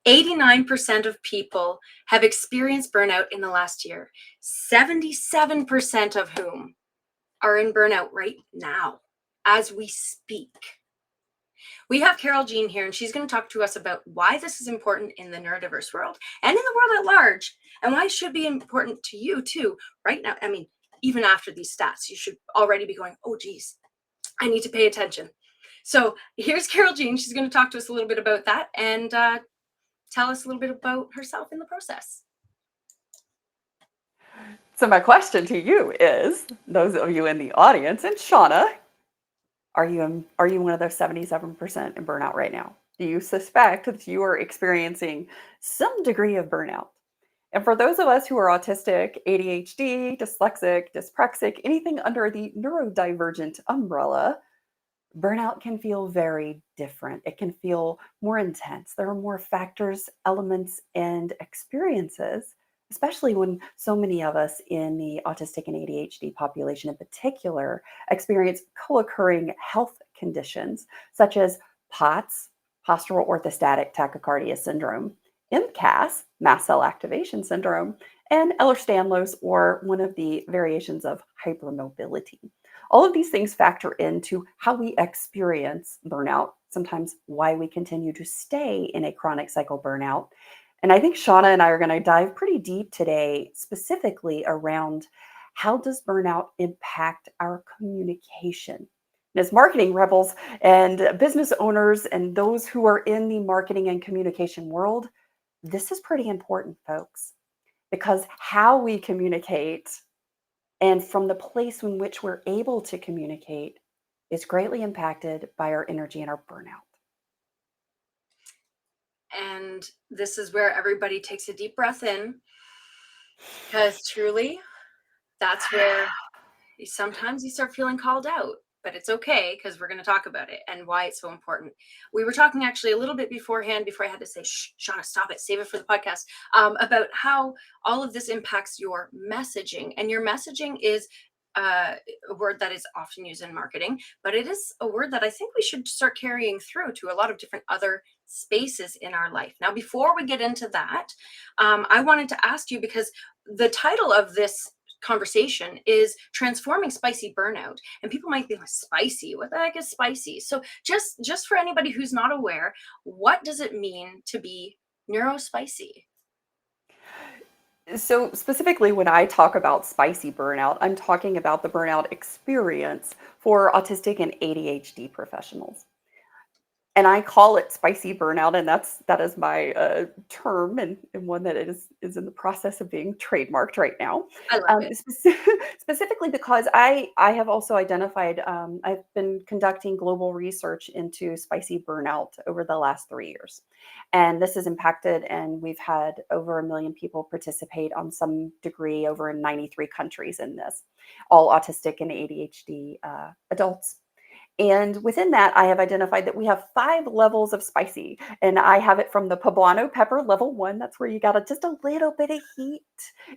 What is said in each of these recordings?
89% of people have experienced burnout in the last year, 77% of whom are in burnout right now as we speak. We have Carole Jean here, and she's going to talk to us about why this is important in the neurodiverse world and in the world at large, and why it should be important to you too right now. I mean, even after these stats, you should already be going, oh geez, I need to pay attention. So here's Carole Jean. She's going to talk to us a little bit about that and tell us a little bit about herself in the process. So my question to you is, those of you in the audience, and Shauna, are you one of those 77% in burnout right now? Do you suspect that you are experiencing some degree of burnout? And for those of us who are autistic, ADHD, dyslexic, dyspraxic, anything under the neurodivergent umbrella, burnout can feel very different. It can feel more intense. There are more factors, elements, and experiences, especially when so many of us in the autistic and ADHD population in particular experience co-occurring health conditions such as POTS, postural orthostatic tachycardia syndrome, MCAS, mast cell activation syndrome, and Ehlers-Danlos, or one of the variations of hypermobility. All of these things factor into how we experience burnout, sometimes why we continue to stay in a chronic cycle burnout. And I think Shauna and I are going to dive pretty deep today, specifically around how does burnout impact our communication? And as marketing rebels and business owners and those who are in the marketing and communication world, this is pretty important, folks, because how we communicate and from the place in which we're able to communicate is greatly impacted by our energy and our burnout. And this is where everybody takes a deep breath in, because truly, that's where sometimes you start feeling called out, but it's okay because we're going to talk about it and why it's so important. We were talking actually a little bit beforehand, before I had to say, shh, Shauna, stop it, save it for the podcast, about how all of this impacts your messaging. And your messaging is a word that is often used in marketing, but it is a word that I think we should start carrying through to a lot of different other spaces in our life. Now, before we get into that, I wanted to ask you, because the title of this conversation is Transforming Spicy Burnout, and people might be like, spicy, what the heck is spicy? So just for anybody who's not aware, what does it mean to be neurospicy? So specifically, when I talk about spicy burnout, I'm talking about the burnout experience for autistic and ADHD professionals. And I call it spicy burnout, and that is my term, and one that is in the process of being trademarked right now. I love it. Specifically because I have also identified, I've been conducting global research into spicy burnout over the last 3 years, and this has impacted, and we've had over 1 million people participate on some degree over in 93 countries in this, all autistic and ADHD adults. And within that, I have identified that we have 5 levels of spicy. And I have it from the poblano pepper level 1, that's where you got just a little bit of heat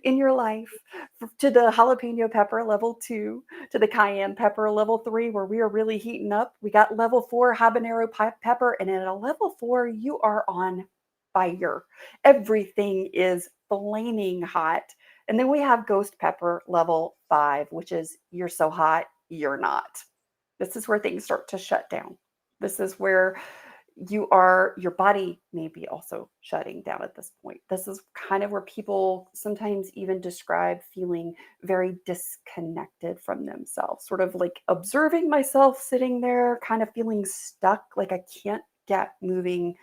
in your life, to the jalapeno pepper level 2, to the cayenne pepper level 3, where we are really heating up. We got level 4 habanero pepper. And at a level 4, you are on fire. Everything is flaming hot. And then we have ghost pepper level 5, which is you're so hot, you're not. This is where things start to shut down. This is where your body may be also shutting down at this point. This is kind of where people sometimes even describe feeling very disconnected from themselves, sort of like observing myself sitting there, kind of feeling stuck, like I can't get moving.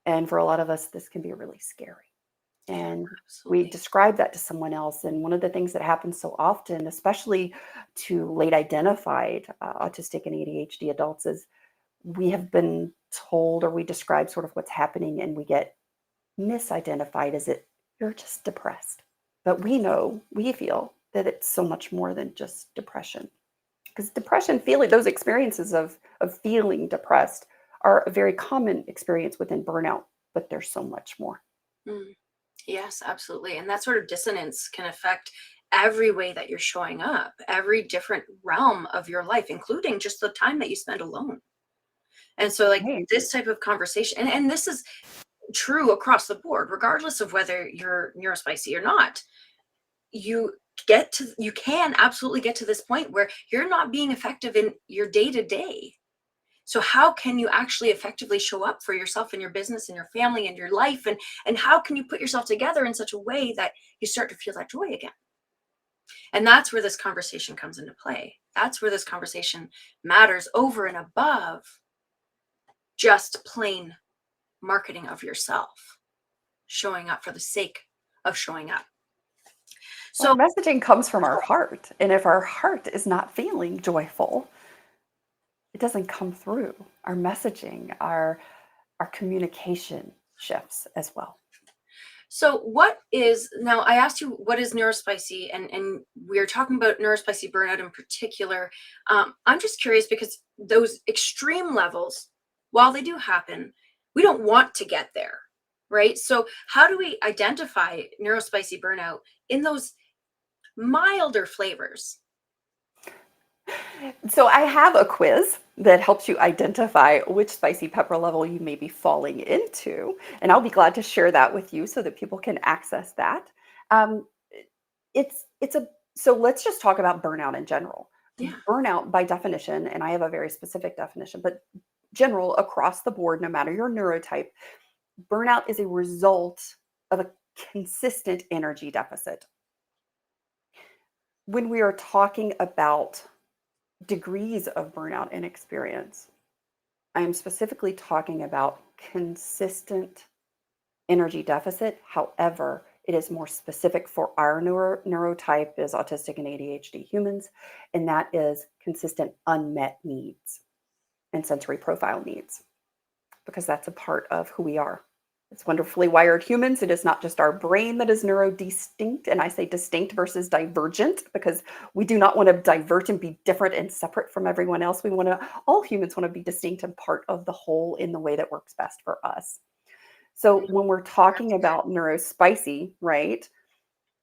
And for a lot of us, this can be really scary. And we describe that to someone else. And one of the things that happens so often, especially to late identified autistic and ADHD adults, is we have been told, or we describe sort of what's happening, and we get misidentified as you're just depressed. But we feel that it's so much more than just depression. Because depression, feeling those experiences of feeling depressed are a very common experience within burnout, but there's so much more. Mm. Yes, absolutely. And that sort of dissonance can affect every way that you're showing up, every different realm of your life, including just the time that you spend alone. And so, like, this type of conversation, and this is true across the board, regardless of whether you're neurospicy or not. You can absolutely get to this point where you're not being effective in your day to day. So how can you actually effectively show up for yourself and your business and your family and your life, and how can you put yourself together in such a way that you start to feel that joy again? And that's where this conversation comes into play. That's where this conversation matters over and above just plain marketing of yourself, showing up for the sake of showing up. Our So messaging comes from our heart. And if our heart is not feeling joyful, it doesn't come through. Our messaging, our communication shifts as well. So what is, now I asked you what is neurospicy, and we're talking about neurospicy burnout in particular. I'm just curious because those extreme levels, while they do happen, we don't want to get there, right? So how do we identify neurospicy burnout in those milder flavors? So I have a quiz that helps you identify which spicy pepper level you may be falling into, and I'll be glad to share that with you so that people can access that. Um, it's a so let's just talk about burnout in general. Yeah. Burnout by definition, and I have a very specific definition, but general across the board, no matter your neurotype, burnout is a result of a consistent energy deficit. When we are talking about degrees of burnout and experience, I am specifically talking about consistent energy deficit. However, it is more specific for our neurotype is autistic and ADHD humans, and that is consistent unmet needs and sensory profile needs, because that's a part of who we are. It's wonderfully wired humans. It is not just our brain that is neurodistinct. And I say distinct versus divergent because we do not want to divert and be different and separate from everyone else. All humans want to be distinct and part of the whole in the way that works best for us. So when we're talking about neurospicy, right,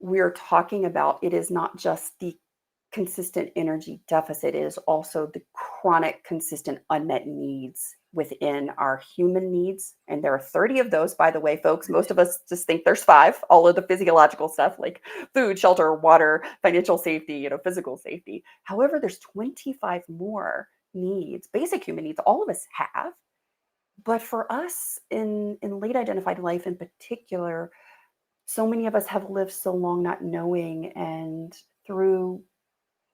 we're talking about it is not just the consistent energy deficit, it is also the chronic, consistent unmet needs within our human needs. And there are 30 of those, by the way, folks. Most of us just think there's 5, all of the physiological stuff like food, shelter, water, financial safety, physical safety. However, there's 25 more needs, basic human needs, all of us have. But for us in late identified life in particular, so many of us have lived so long not knowing, and through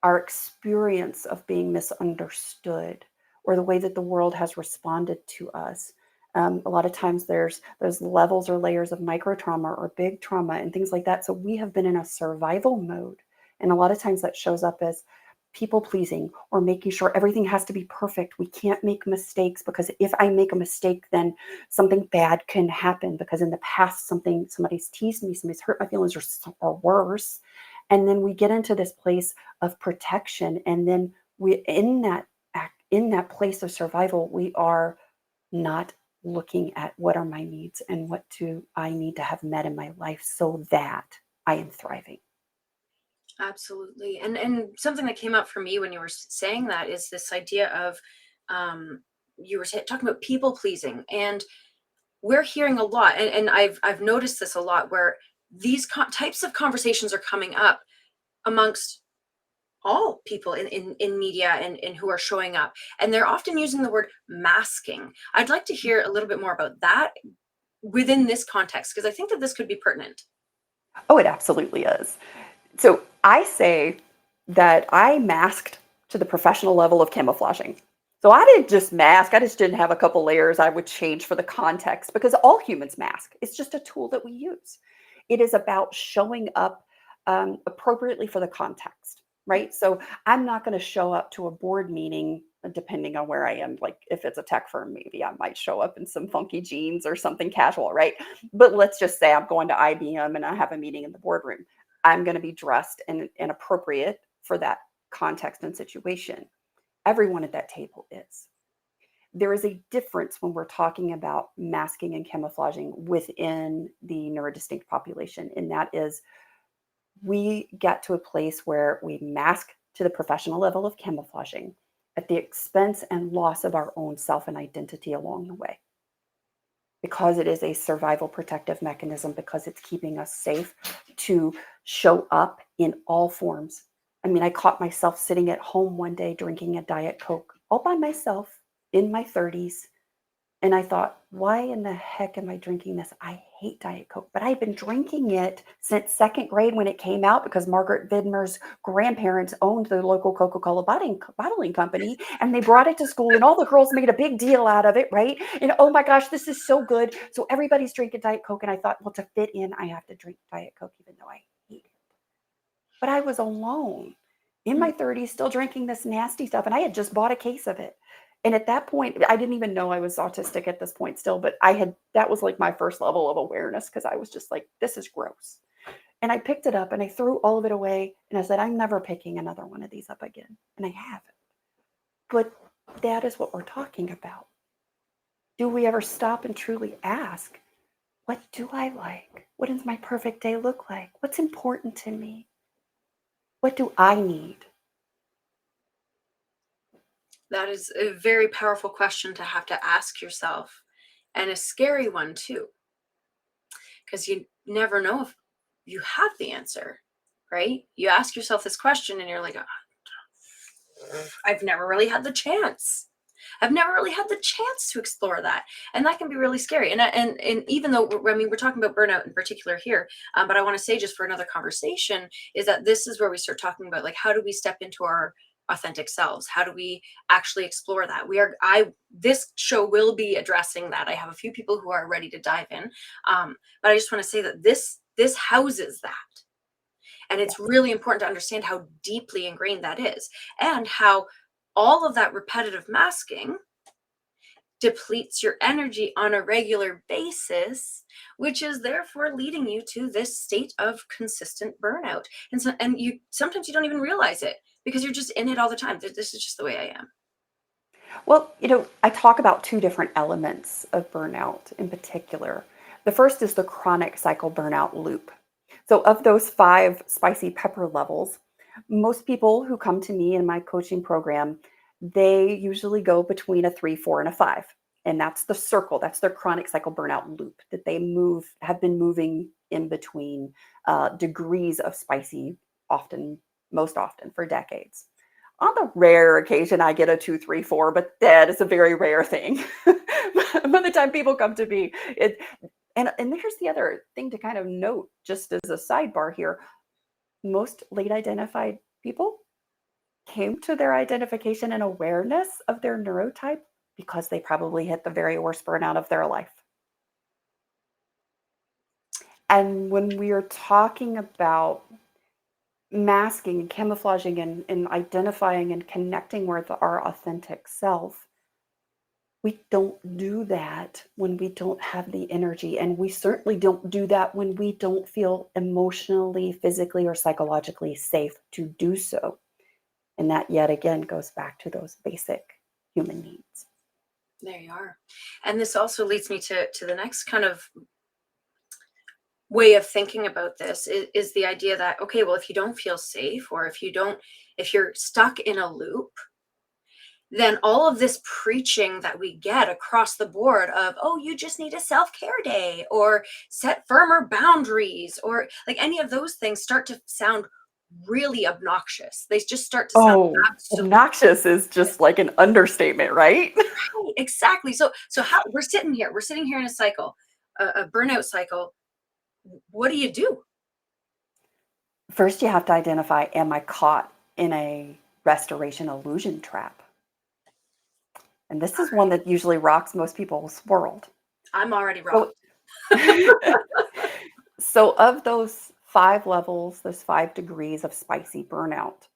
our experience of being misunderstood or the way that the world has responded to us. A lot of times there's levels or layers of micro trauma or big trauma and things like that. So we have been in a survival mode. And a lot of times that shows up as people pleasing or making sure everything has to be perfect. We can't make mistakes because if I make a mistake, then something bad can happen because in the past somebody's teased me, somebody's hurt my feelings or worse. And then we get into this place of protection. And then we in that place of survival, we are not looking at what are my needs and what do I need to have met in my life so that I am thriving. Absolutely. And something that came up for me when you were saying that is this idea of you were talking about people pleasing, and we're hearing a lot, and I've noticed this a lot where these types of conversations are coming up amongst all people in media and who are showing up, and they're often using the word masking. I'd like to hear a little bit more about that within this context because I think that this could be pertinent. Oh, it absolutely is. So I say that I masked to the professional level of camouflaging. So I didn't just mask, I just didn't have a couple layers I would change for the context because all humans mask. It's just a tool that we use. It is about showing up appropriately for the context, right? So I'm not going to show up to a board meeting depending on where I am. Like if it's a tech firm, maybe I might show up in some funky jeans or something casual, right? But let's just say I'm going to IBM and I have a meeting in the boardroom. I'm going to be dressed and appropriate for that context and situation. Everyone at that table is. There is a difference when we're talking about masking and camouflaging within the neurodistinct population, and that is we get to a place where we mask to the professional level of camouflaging at the expense and loss of our own self and identity along the way. because it is a survival protective mechanism, because it's keeping us safe to show up in all forms. I mean, I caught myself sitting at home one day drinking a Diet Coke all by myself in my 30s. And I thought, why in the heck am I drinking this? I hate Diet Coke, but I've been drinking it since second grade when it came out because Margaret Vidmer's grandparents owned the local Coca-Cola bottling company, and they brought it to school, and all the girls made a big deal out of it, right? And oh my gosh, this is so good. So everybody's drinking Diet Coke, and I thought, well, to fit in, I have to drink Diet Coke, even though I hate it. But I was alone in my 30s, still drinking this nasty stuff, and I had just bought a case of it. And at that point, I didn't even know I was autistic at this point still, but that was like my first level of awareness because I was just like, this is gross. And I picked it up and I threw all of it away and I said, I'm never picking another one of these up again. And I haven't. But that is what we're talking about. Do we ever stop and truly ask, what do I like? What does my perfect day look like? What's important to me? What do I need? That is a very powerful question to have to ask yourself, and a scary one too, because you never know if you have the answer, right? You ask yourself this question and you're like, I've never really had the chance. I've never really had the chance to explore that, and that can be really scary. And even though we're talking about burnout in particular here, but I want to say just for another conversation is that this is where we start talking about like how do we step into our authentic selves? How do we actually explore that? This show will be addressing that. I have a few people who are ready to dive in, but I just want to say that this houses that. And it's really important to understand how deeply ingrained that is and how all of that repetitive masking depletes your energy on a regular basis, which is therefore leading you to this state of consistent burnout. And you sometimes you don't even realize it because you're just in it all the time. This is just the way I am. Well, I talk about two different elements of burnout in particular. The first is the chronic cycle burnout loop. So, of those 5 spicy pepper levels, most people who come to me in my coaching program, they usually go between a 3, 4, and a 5. And that's the circle. That's their chronic cycle burnout loop that they have been moving in between degrees of spicy, most often for decades. On the rare occasion, I get a 2, 3, 4, but that is a very rare thing. By the time people come to me, and here's the other thing to kind of note, just as a sidebar here. Most late identified people came to their identification and awareness of their neurotype because they probably hit the very worst burnout of their life. And when we are talking about masking and camouflaging and identifying and connecting with our authentic self, we don't do that when we don't have the energy. And we certainly don't do that when we don't feel emotionally, physically, or psychologically safe to do so. And that yet again goes back to those basic human needs. There you are. And this also leads me to the next kind of way of thinking about this is the idea that, okay, well, if you don't feel safe or if you're stuck in a loop, then all of this preaching that we get across the board of, oh, you just need a self-care day or set firmer boundaries or like any of those things start to sound really obnoxious. They just start to sound Oh, absolutely obnoxious is just like an understatement, right? right. Exactly. So how we're sitting here in a cycle, a burnout cycle. What do you do? First, you have to identify, am I caught in a restoration illusion trap? And this is one that usually rocks most people's world. I'm already So, rocked. so of those 5 levels, those 5 degrees of spicy burnout,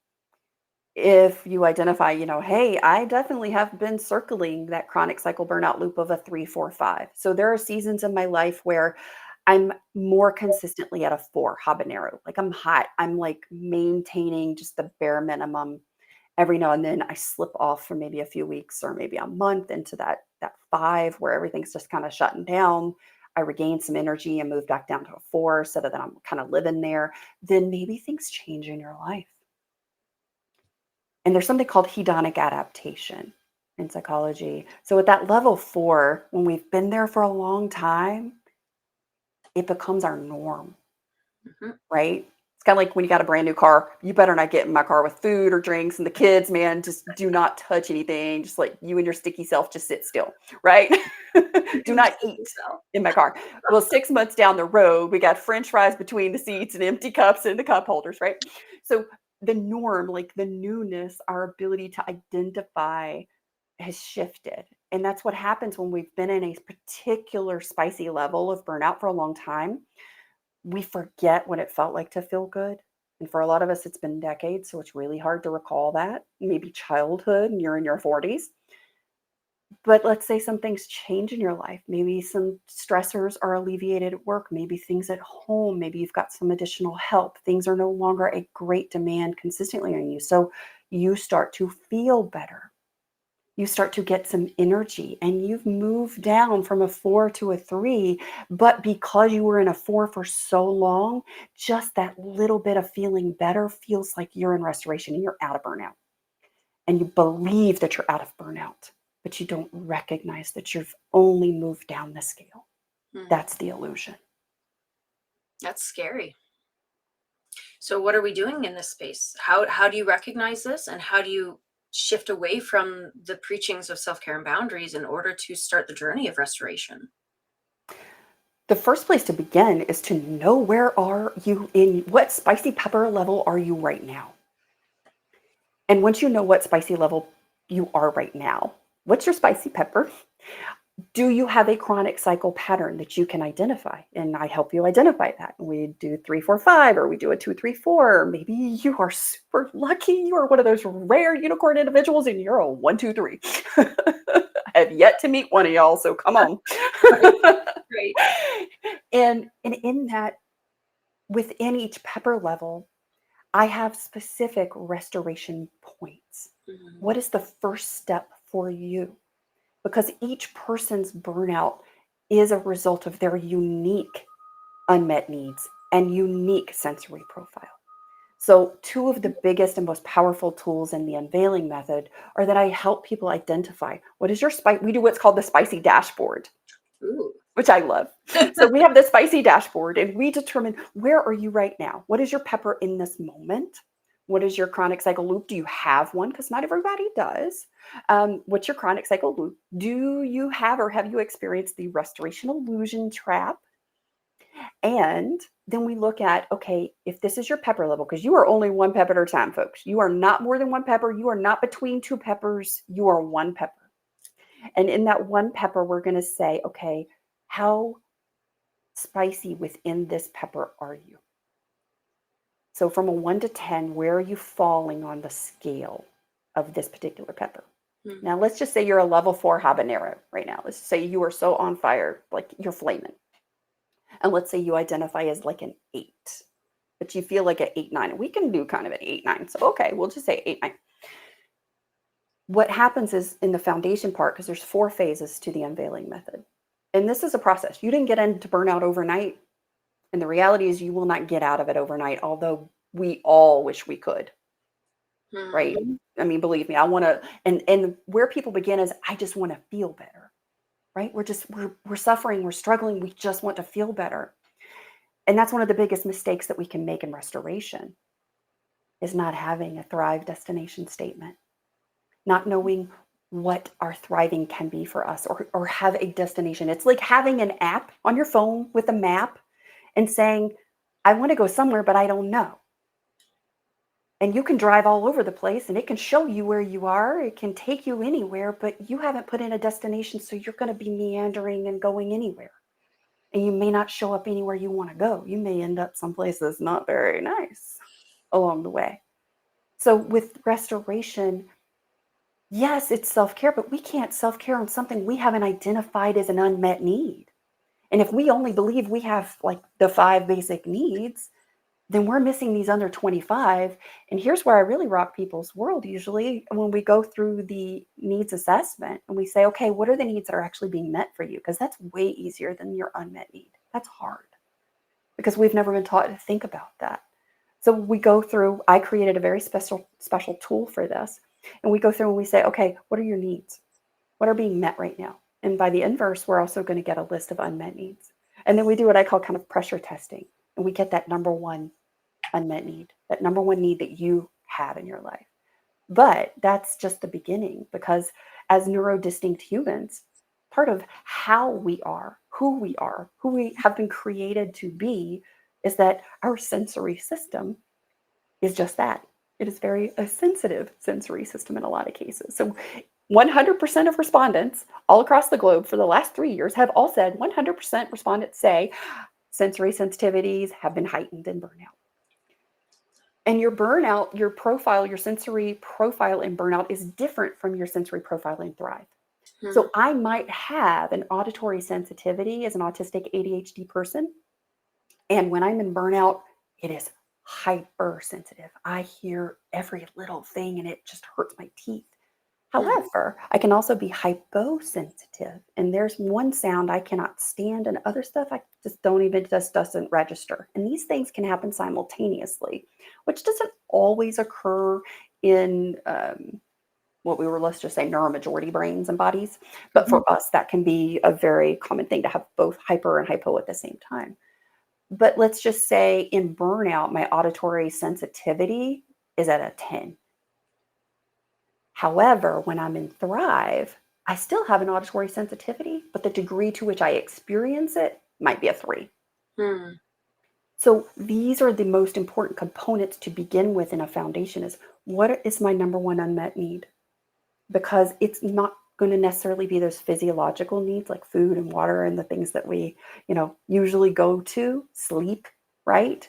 if you identify, hey, I definitely have been circling that chronic cycle burnout loop of a 3, 4, 5. So there are seasons in my life where I'm more consistently at a 4 habanero. Like I'm hot. I'm like maintaining just the bare minimum. Every now and then I slip off for maybe a few weeks or maybe a month into that 5 where everything's just kind of shutting down. I regain some energy and move back down to a 4 so that I'm kind of living there. Then maybe things change in your life. And there's something called hedonic adaptation. in psychology. So at that level 4, when we've been there for a long time, it becomes our norm, Mhm. right? It's kind of like when you got a brand new car, you better not get in my car with food or drinks. And the kids, man, just do not touch anything. Just like you and your sticky self, just sit still, right? Do not eat in my car. Well, 6 months down the road, we got French fries between the seats and empty cups in the cup holders, right? So the norm, like the newness, our ability to identify has shifted. And that's what happens when we've been in a particular spicy level of burnout for a long time. We forget what it felt like to feel good. And for a lot of us, it's been decades. So it's really hard to recall that. Maybe childhood and you're in your 40s. But let's say some things change in your life. Maybe some stressors are alleviated at work. Maybe things at home. Maybe you've got some additional help. Things are no longer a great demand consistently on you. So you start to feel better. You start to get some energy and you've moved down from a 4 to a 3. But because you were in a 4 for so long, just that little bit of feeling better feels like you're in restoration and you're out of burnout. And you believe that you're out of burnout, but you don't recognize that you've only moved down the scale. Mhm. That's the illusion. That's scary. So what are we doing in this space? How do you recognize this, and how do you shift away from the preachings of self-care and boundaries in order to start the journey of restoration? The first place to begin is to know, where are you, in what spicy pepper level are you right now? And once you know what spicy level you are right now, what's your spicy pepper? Do you have a chronic cycle pattern that you can identify? And I help you identify that. We do 3-4-5, or we do a 2-3-4. Maybe you are super lucky. You are one of those rare unicorn individuals and you're a 1-2-3. I have yet to meet one of y'all, so come on. Right, right. And in that, within each pepper level, I have specific restoration points. Mhm. What is the first step for you? Because each person's burnout is a result of their unique unmet needs and unique sensory profile. So, two of the biggest and most powerful tools in the unveiling method are that I help people identify what is your spice. We do what's called the spicy dashboard, Ooh. which I love. So, we have the spicy dashboard and we determine, where are you right now? What is your pepper in this moment? What is your chronic cycle loop? Do you have one? Because not everybody does. What's your chronic cycle loop? Do you have, or have you experienced the restoration illusion trap? And then we look at, okay, if this is your pepper level, because you are only one pepper at a time, folks. You are not more than one pepper. You are not between two peppers. You are one pepper. And in that one pepper, we're going to say, okay, how spicy within this pepper are you? So from a 1 to 10, where are you falling on the scale of this particular pepper? Mhm. Now, let's just say you're a level 4 habanero right now. Let's say you are so on fire, like you're flaming. And let's say you identify as like an 8, but you feel like an 8, 9. We can do kind of an 8, 9. So, okay, we'll just say 8, 9. What happens is, in the foundation part, because there's 4 phases to the unveiling method. And this is a process. You didn't get into burnout overnight. And the reality is, you will not get out of it overnight, although we all wish we could, right? Mhm. I mean, believe me, I want to, and where people begin is, I just want to feel better, right? We're suffering, we're struggling, we just want to feel better. And that's one of the biggest mistakes that we can make in restoration, is not having a thrive destination statement, not knowing what our thriving can be for us, or have a destination. It's like having an app on your phone with a map and saying, I want to go somewhere, but I don't know. And you can drive all over the place and it can show you where you are. It can take you anywhere, but you haven't put in a destination. So you're going to be meandering and going anywhere. And you may not show up anywhere you want to go. You may end up someplace that's not very nice along the way. So with restoration, yes, it's self-care, but we can't self-care on something we haven't identified as an unmet need. And if we only believe we have like the 5 basic needs, then we're missing these under 25. And here's where I really rock people's world usually, when we go through the needs assessment and we say, okay, what are the needs that are actually being met for you? Because that's way easier than your unmet need. That's hard because we've never been taught to think about that. So we go through, I created a very special tool for this. And we go through and we say, okay, what are your needs? What are being met right now? And by the inverse, we're also going to get a list of unmet needs. And then we do what I call kind of pressure testing. And we get that number one unmet need, that number one need that you have in your life. But that's just the beginning, because as neurodistinct humans, part of how we are, who we have been created to be, is that our sensory system is just that. It is very a sensitive sensory system in a lot of cases. So 100% of respondents all across the globe for the last 3 years have all said 100% respondents say sensory sensitivities have been heightened in burnout. And your burnout, your profile, your sensory profile in burnout is different from your sensory profile in Thrive. So I might have an auditory sensitivity as an autistic ADHD person. And when I'm in burnout, it is hypersensitive. I hear every little thing and it just hurts my teeth. However, I can also be hyposensitive, and there's one sound I cannot stand, and other stuff I just don't even, just doesn't register. And these things can happen simultaneously, which doesn't always occur in what we were, let's just say, neuromajority brains and bodies. But for us, that can be a very common thing to have both hyper and hypo at the same time. But let's just say in burnout, my auditory sensitivity is at a 10. However, when I'm in Thrive, I still have an auditory sensitivity, but the degree to which I experience it might be a 3. So these are the most important components to begin with in a foundation: is what is my number one unmet need? Because it's not going to necessarily be those physiological needs like food and water and the things that we, usually go to, sleep, right?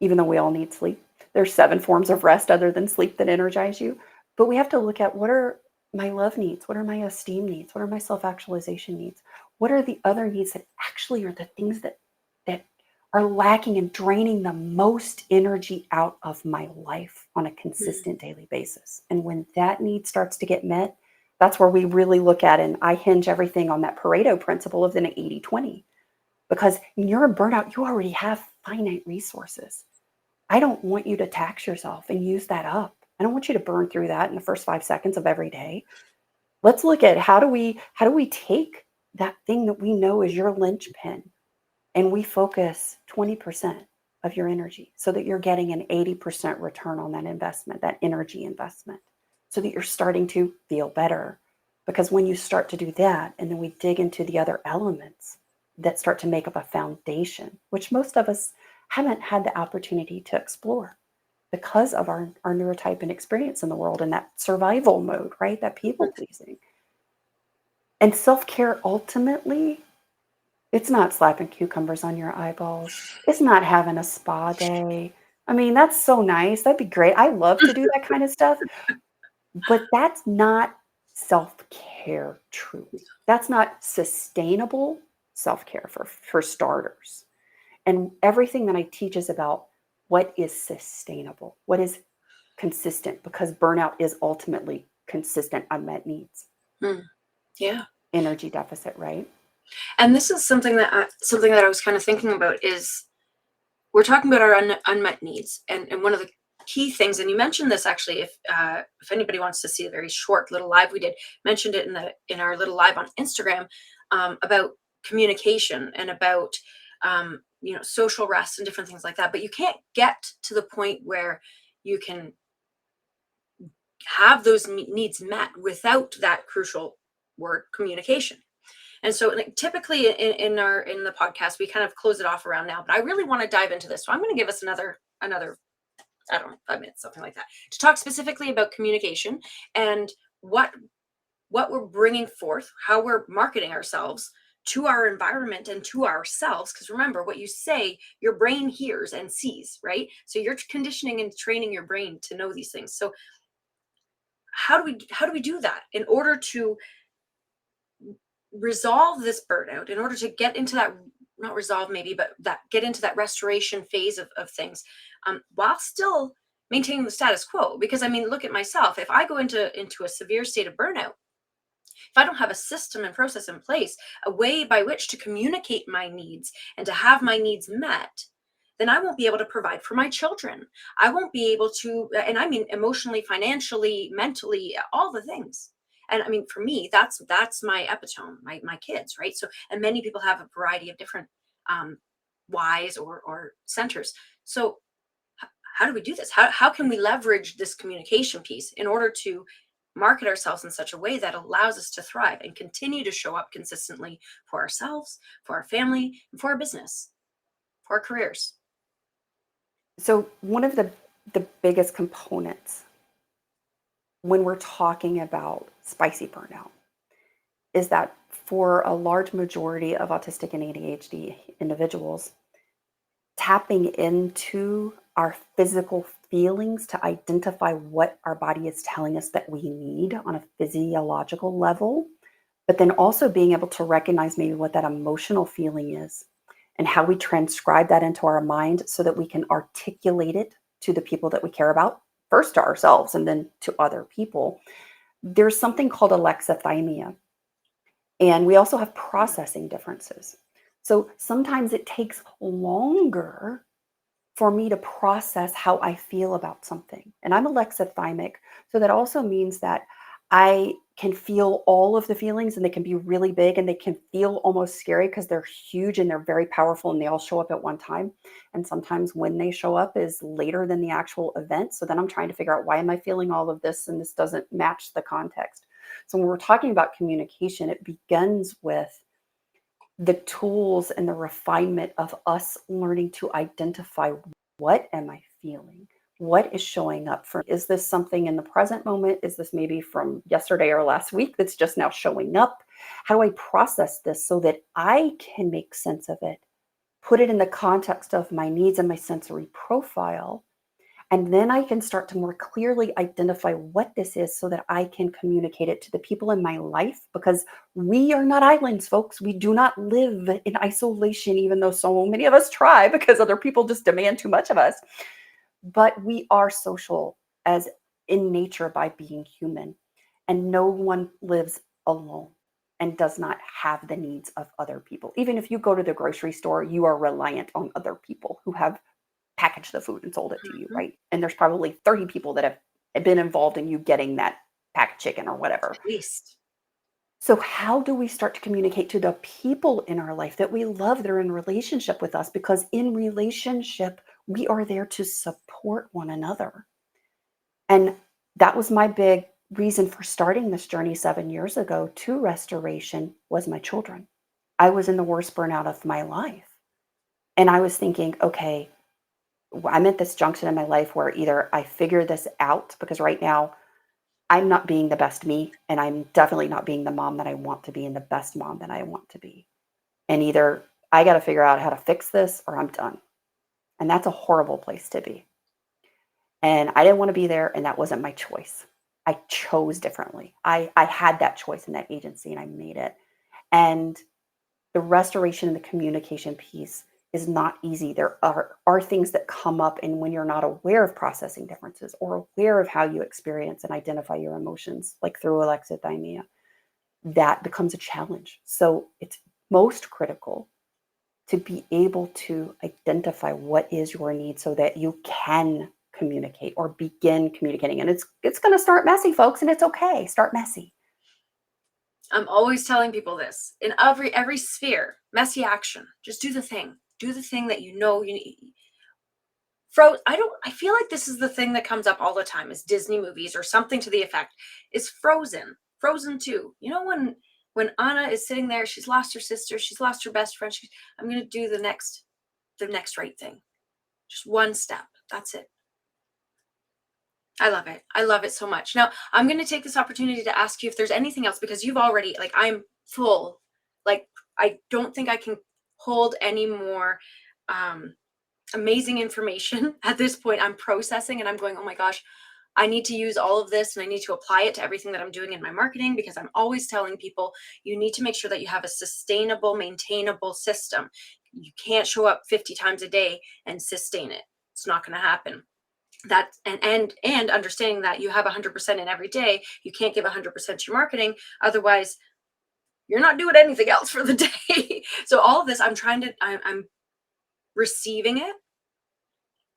Even though we all need sleep. There's 7 forms of rest other than sleep that energize you. But we have to look at, what are my love needs? What are my esteem needs? What are my self-actualization needs? What are the other needs that actually are the things that are lacking and draining the most energy out of my life on a consistent daily basis? And when that need starts to get met, that's where we really look at, and I hinge everything on that Pareto principle of the 80-20. Because when you're in burnout, you already have finite resources. I don't want you to tax yourself and use that up. I don't want you to burn through that in the first 5 seconds of every day. Let's look at how do we take that thing that we know is your linchpin, and we focus 20% of your energy so that you're getting an 80% return on that investment, that energy investment, so that you're starting to feel better. Because when you start to do that, and then we dig into the other elements that start to make up a foundation, which most of us haven't had the opportunity to explore because of our neurotype and experience in the world, and that survival mode, right? That people pleasing. And self-care, ultimately, it's not slapping cucumbers on your eyeballs. It's not having a spa day. I mean, that's so nice. That'd be great. I love to do that kind of stuff. But that's not self-care truly. That's not sustainable self-care for starters. And everything that I teach is about what is sustainable, what is consistent, because burnout is ultimately consistent unmet needs. Yeah. Energy deficit, right? And this is something that I was kind of thinking about, is we're talking about our unmet needs. And one of the key things, and you mentioned this actually, if anybody wants to see a very short little live we did, mentioned it in our little live on Instagram, about communication and about social rest and different things like that. But you can't get to the point where you can have those needs met without that crucial word, communication. And so, like, typically in the podcast, we kind of close it off around now, but I really want to dive into this. So I'm going to give us another, I don't know, 5 minutes, something like that, to talk specifically about communication and what we're bringing forth, how we're marketing ourselves to our environment and to ourselves. Because remember, what you say, your brain hears and sees, right? So you're conditioning and training your brain to know these things. So how do we do that in order to resolve this burnout, in order to get into that, not resolve maybe, but that get into that restoration phase of things, while still maintaining the status quo? Because I mean, look at myself. If I go into a severe state of burnout, if I don't have a system and process in place, a way by which to communicate my needs and to have my needs met, then I won't be able to provide for my children. I won't be able to, and I mean emotionally, financially, mentally, all the things. And I mean, for me, that's my epitome, my kids, right? So, and many people have a variety of different um, whys or centers. So, how do we do this? How can we leverage this communication piece in order to market ourselves in such a way that allows us to thrive and continue to show up consistently for ourselves, for our family, and for our business, for our careers? So one of the biggest components when we're talking about spicy burnout is that for a large majority of autistic and ADHD individuals, tapping into our physical feelings to identify what our body is telling us that we need on a physiological level, but then also being able to recognize maybe what that emotional feeling is and how we transcribe that into our mind so that we can articulate it to the people that we care about, first to ourselves and then to other people. There's something called alexithymia, and we also have processing differences. So sometimes it takes longer for me to process how I feel about something. And I'm alexithymic, so that also means that I can feel all of the feelings and they can be really big and they can feel almost scary because they're huge and they're very powerful and they all show up at one time. And sometimes when they show up is later than the actual event. So then I'm trying to figure out, why am I feeling all of this and this doesn't match the context. So when we're talking about communication, it begins with the tools and the refinement of us learning to identify, what am I feeling? What is showing up for? Is this something in the present moment? Is this maybe from yesterday or last week that's just now showing up? How do I process this so that I can make sense of it, put it in the context of my needs and my sensory profile, and then I can start to more clearly identify what this is so that I can communicate it to the people in my life, because we are not islands, folks. We do not live in isolation, even though so many of us try because other people just demand too much of us. But we are social as in nature by being human, and no one lives alone and does not have the needs of other people. Even if you go to the grocery store, you are reliant on other people who have packaged the food and sold it to you, Mhm. right? And there's probably 30 people that have been involved in you getting that packed chicken or whatever. At least. So how do we start to communicate to the people in our life that we love, that are in relationship with us? Because in relationship, we are there to support one another. And that was my big reason for starting this journey 7 years ago to restoration, was my children. I was in the worst burnout of my life. And I was thinking, okay, I'm at this junction in my life where either I figure this out, because right now I'm not being the best me, and I'm definitely not being the mom that I want to be and the best mom that I want to be. And either I got to figure out how to fix this or I'm done. And that's a horrible place to be. And I didn't want to be there, and that wasn't my choice. I chose differently. I had that choice in that agency and I made it. And the restoration and the communication piece is not easy. There are things that come up, and when you're not aware of processing differences or aware of how you experience and identify your emotions, like through alexithymia, that becomes a challenge. So it's most critical to be able to identify what is your need so that you can communicate or begin communicating. And it's going to start messy, folks, and it's okay. Start messy. I'm always telling people this in every sphere. Messy action. Just do the thing. Do the thing that you know you need. I feel like this is the thing that comes up all the time, is Disney movies or something to the effect, is Frozen. Frozen 2. You know, when Anna is sitting there, she's lost her sister, she's lost her best friend. I'm going to do the next right thing. Just one step. That's it. I love it. I love it so much. Now, I'm going to take this opportunity to ask you if there's anything else, because you've already, like, I'm full. Like, I don't think I can hold any more um, amazing information at this point. I'm processing and I'm going, oh my gosh, I need to use all of this and I need to apply it to everything that I'm doing in my marketing, because I'm always telling people you need to make sure that you have a sustainable, maintainable system. You can't show up 50 times a day and sustain it. It's not going to happen. That and understanding that you have 100% in every day, you can't give 100% to your marketing, otherwise you're not doing anything else for the day. So all of this, I'm receiving it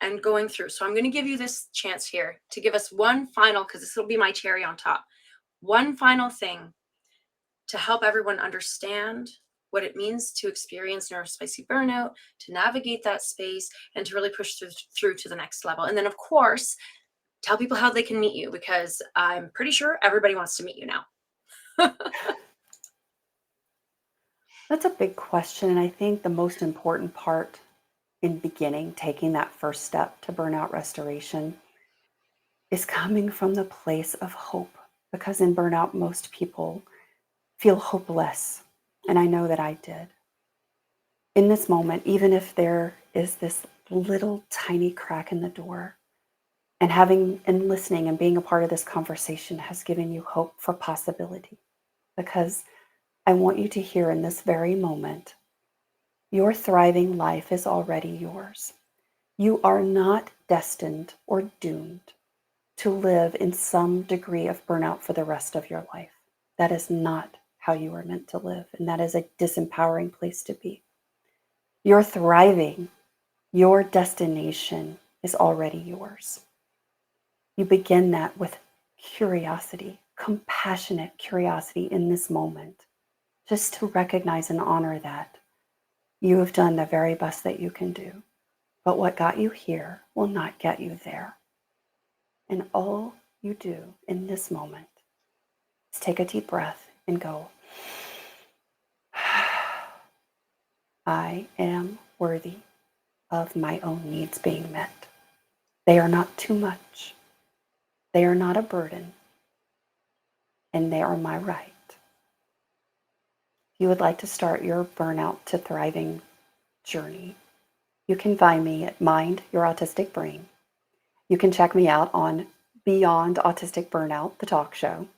and going through. So I'm going to give you this chance here to give us one final, because this will be my cherry on top, one final thing to help everyone understand what it means to experience neurospicy burnout, to navigate that space, and to really push through to the next level. And then, of course, tell people how they can meet you, because I'm pretty sure everybody wants to meet you now. That's a big question. And I think the most important part in beginning, taking that first step to burnout restoration, is coming from the place of hope. Because in burnout, most people feel hopeless. And I know that I did. In this moment, even if there is this little tiny crack in the door, and having and listening and being a part of this conversation has given you hope for possibility. Because I want you to hear in this very moment, your thriving life is already yours. You are not destined or doomed to live in some degree of burnout for the rest of your life. That is not how you are meant to live, and that is a disempowering place to be. You're thriving. Your destination is already yours. You begin that with curiosity, compassionate curiosity in this moment, just to recognize and honor that you have done the very best that you can do. But what got you here will not get you there. And all you do in this moment is take a deep breath and go, I am worthy of my own needs being met. They are not too much. They are not a burden. And they are my right. If you would like to start your burnout to thriving journey, you can find me at Mind Your Autistic Brain. You can check me out on Beyond Autistic Burnout, the talk show.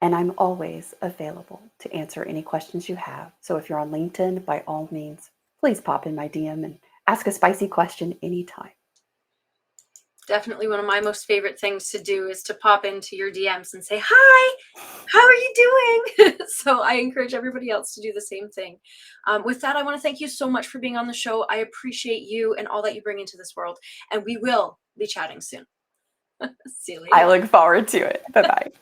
And I'm always available to answer any questions you have. So if you're on LinkedIn, by all means, please pop in my DM and ask a spicy question anytime. Definitely one of my most favorite things to do is to pop into your DMs and say, hi, how are you doing? So I encourage everybody else to do the same thing. With that, I want to thank you so much for being on the show. I appreciate you and all that you bring into this world. And we will be chatting soon. See you later. I look forward to it. Bye-bye.